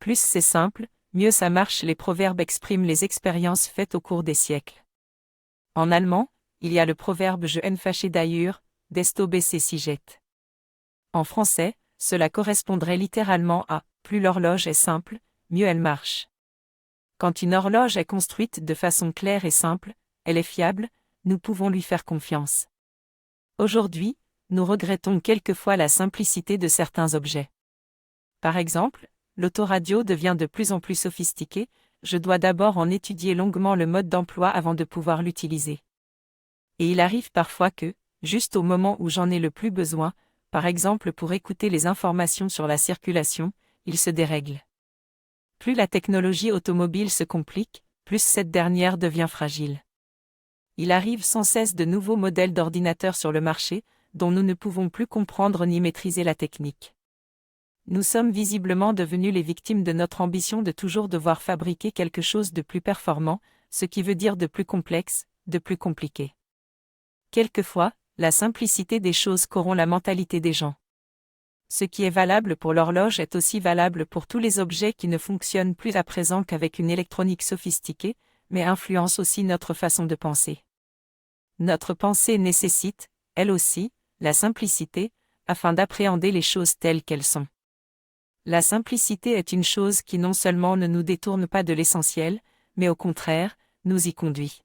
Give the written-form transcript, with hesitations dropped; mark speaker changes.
Speaker 1: Plus c'est simple, mieux ça marche. Les proverbes expriment les expériences faites au cours des siècles. En allemand, il y a le proverbe Je einfache d'ailleurs, desto besser siget. En français, cela correspondrait littéralement à plus l'horloge est simple, mieux elle marche. Quand une horloge est construite de façon claire et simple, elle est fiable, nous pouvons lui faire confiance. Aujourd'hui, nous regrettons quelquefois la simplicité de certains objets. Par exemple, l'autoradio devient de plus en plus sophistiqué, je dois d'abord en étudier longuement le mode d'emploi avant de pouvoir l'utiliser. Et il arrive parfois que, juste au moment où j'en ai le plus besoin, par exemple pour écouter les informations sur la circulation, il se dérègle. Plus la technologie automobile se complique, plus cette dernière devient fragile. Il arrive sans cesse de nouveaux modèles d'ordinateurs sur le marché, dont nous ne pouvons plus comprendre ni maîtriser la technique. Nous sommes visiblement devenus les victimes de notre ambition de toujours devoir fabriquer quelque chose de plus performant, ce qui veut dire de plus complexe, de plus compliqué. Quelquefois, la simplicité des choses corrompt la mentalité des gens. Ce qui est valable pour l'horloge est aussi valable pour tous les objets qui ne fonctionnent plus à présent qu'avec une électronique sophistiquée, mais influencent aussi notre façon de penser. Notre pensée nécessite, elle aussi, la simplicité, afin d'appréhender les choses telles qu'elles sont. La simplicité est une chose qui non seulement ne nous détourne pas de l'essentiel, mais au contraire, nous y conduit.